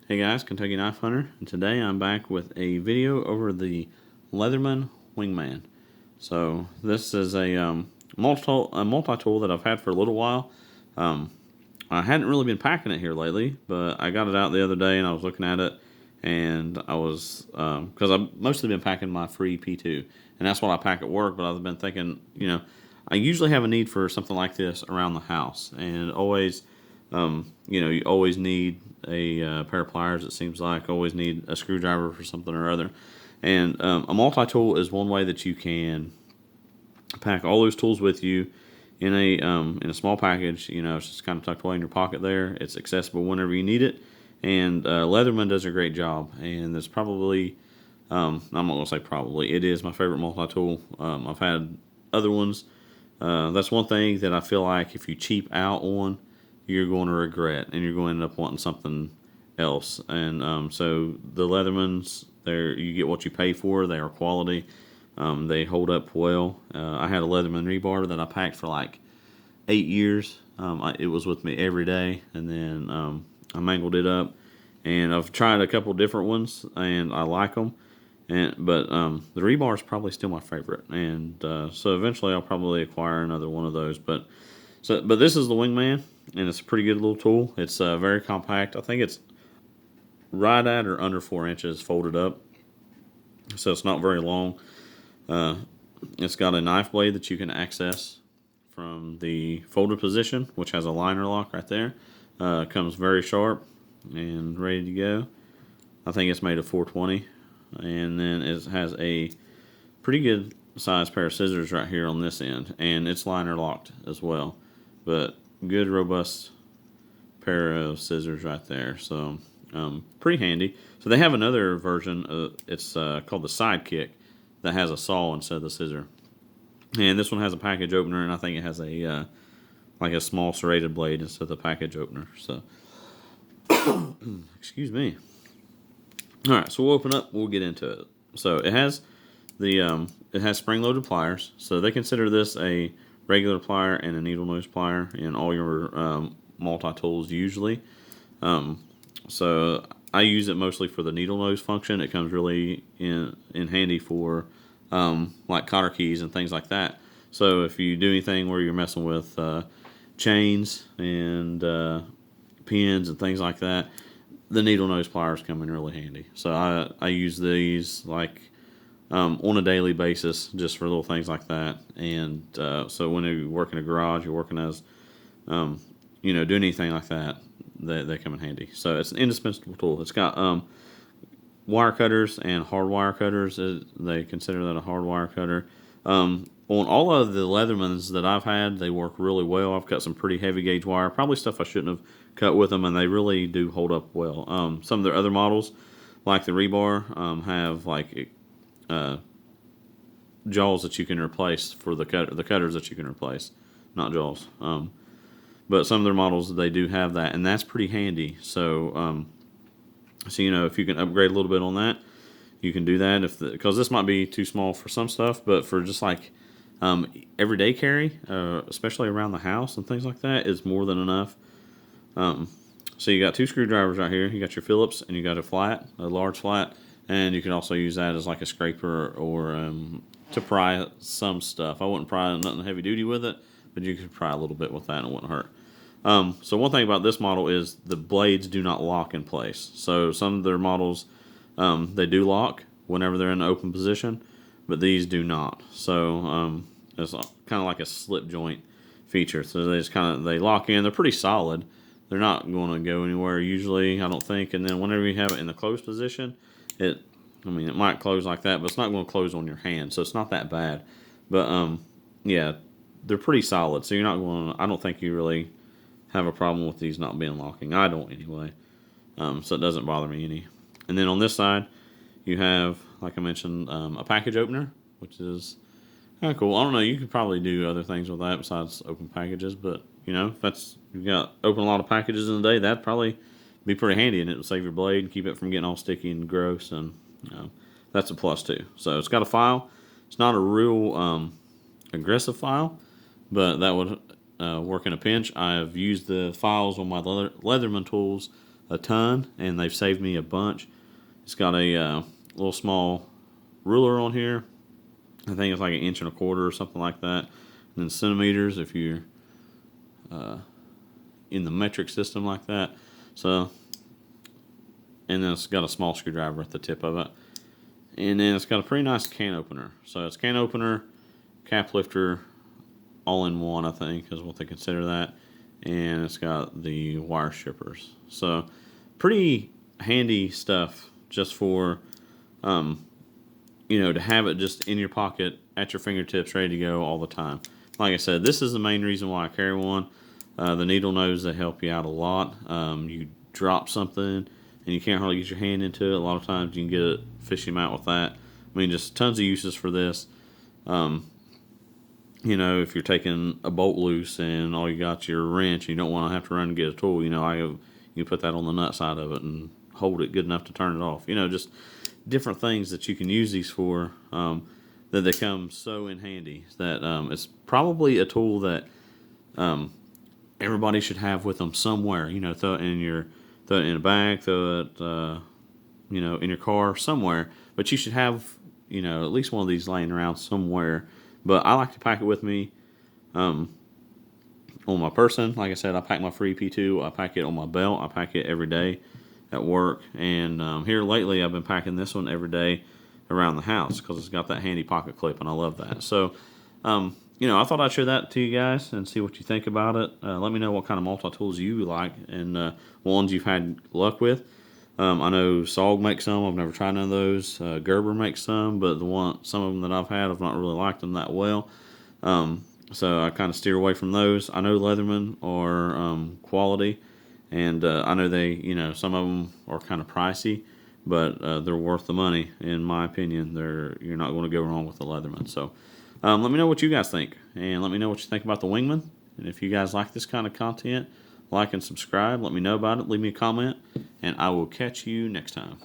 Hey guys, Kentucky Knife Hunter, and today I'm back with a video over the Leatherman Wingman. So this is a multi-tool that I've had for a little while. Um, I hadn't really been packing it here lately, but I got it out the other day and I was looking at it, and I was because I've mostly been packing my free P2, and that's what I pack at work. But I've been thinking, I usually have a need for something like this around the house, and always you always need a pair of pliers. It seems like always need a screwdriver for something or other, and a multi-tool is one way that you can pack all those tools with you in a small package. It's just kind of tucked away in your pocket there. It's accessible whenever you need it, and Leatherman does a great job. And it's probably I'm not gonna say probably, it is my favorite multi-tool. I've had other ones. That's one thing that I feel like if you cheap out on, you're going to regret, and you're going to end up wanting something else. And so the Leathermans, you get what you pay for. They are quality. They hold up well. I had a Leatherman rebar that I packed for like 8 years. It was with me every day, and then I mangled it up. And I've tried a couple different ones, and I like them. But the rebar is probably still my favorite, and so eventually I'll probably acquire another one of those. But this is the Wingman, and it's a pretty good little tool. It's very compact. I think it's right at or under 4 inches folded up, so it's not very long. It's got a knife blade that you can access from the folded position, which has a liner lock right there. Comes very sharp and ready to go. I think it's made of 420, and then it has a pretty good size pair of scissors right here on this end, and it's liner locked as well. But good robust pair of scissors right there, so pretty handy. So they have another version. It's called the Sidekick, that has a saw instead of the scissor. And this one has a package opener, and I think it has a like a small serrated blade instead of the package opener. So, excuse me. All right, so we'll open up. We'll get into it. So it has it has spring-loaded pliers. So they consider this a regular plier and a needle nose plier in all your multi-tools usually. So I use it mostly for the needle nose function. It comes really in handy for like cotter keys and things like that. So if you do anything where you're messing with chains and pins and things like that, the needle nose pliers come in really handy. So I use these like on a daily basis just for little things like that. And so when you work in a garage, you're working as doing anything like that, they come in handy. So it's an indispensable tool. It's got wire cutters and hard wire cutters. They consider that a hard wire cutter. On all of the Leathermans that I've had, they work really well. I've cut some pretty heavy gauge wire, probably stuff I shouldn't have cut with them, and they really do hold up well. Some of their other models, like the rebar, have like jaws that you can replace for the cutters that you can replace, not jaws. But some of their models, they do have that, and that's pretty handy. So, if you can upgrade a little bit on that, you can do that. Because this might be too small for some stuff, but for just like everyday carry, especially around the house and things like that, is more than enough. So you got 2 screwdrivers right here. You got your Phillips, and you got a large flat, and you can also use that as like a scraper or to pry some stuff. I wouldn't pry nothing heavy duty with it, but you could pry a little bit with that and it wouldn't hurt. So one thing about this model is the blades do not lock in place. So some of their models, they do lock whenever they're in an open position, but these do not. So it's kind of like a slip joint feature. So they lock in. They're pretty solid. They're not going to go anywhere usually, I don't think. And then whenever you have it in the closed position, it might close like that, but it's not going to close on your hand. So it's not that bad. But yeah, they're pretty solid. So I don't think you really have a problem with these not being locking. I don't anyway. So it doesn't bother me any. And then on this side, you have, like I mentioned, a package opener, which is kind of cool. I don't know. You could probably do other things with that besides open packages, but if you've got open a lot of packages in a day, that'd probably be pretty handy, and it would save your blade and keep it from getting all sticky and gross, and that's a plus too. So it's got a file. It's not a real aggressive file, but that would work in a pinch. I've used the files on my Leatherman tools a ton, and they've saved me a bunch. It's got a little small ruler on here. I think it's like 1.25 inches or something like that. And then centimeters if you're in the metric system like that. So, and then it's got a small screwdriver at the tip of it. And then it's got a pretty nice can opener. So it's can opener, cap lifter, all in one, I think, is what they consider that. And it's got the wire strippers. So pretty handy stuff just for, to have it just in your pocket at your fingertips, ready to go all the time. Like I said, this is the main reason why I carry one. The needle nose, they help you out a lot. You drop something and you can't hardly get your hand into it. A lot of times you can get a fishing mount with that. I mean, just tons of uses for this. If you're taking a bolt loose and all you got's your wrench, you don't want to have to run and get a tool. You put that on the nut side of it and hold it good enough to turn it off. Just different things that you can use these for, that they come so in handy that it's probably a tool that everybody should have with them somewhere. Throw it in a bag, throw it in your car somewhere. But you should have at least one of these laying around somewhere. But I like to pack it with me on my person. Like I said, I pack my free P2. I pack it on my belt. I pack it every day at work. And here lately, I've been packing this one every day around the house because it's got that handy pocket clip, and I love that. So, I thought I'd share that to you guys and see what you think about it. Let me know what kind of multi-tools you like and ones you've had luck with. I know SOG makes some. I've never tried none of those. Gerber makes some, but some of them that I've had, I've not really liked them that well. So I kind of steer away from those. I know Leatherman are quality, and I know they, some of them are kind of pricey, but they're worth the money in my opinion. You're not going to go wrong with the Leatherman. So let me know what you guys think, and let me know what you think about the Wingman. And if you guys like this kind of content, like and subscribe. Let me know about it. Leave me a comment, and I will catch you next time.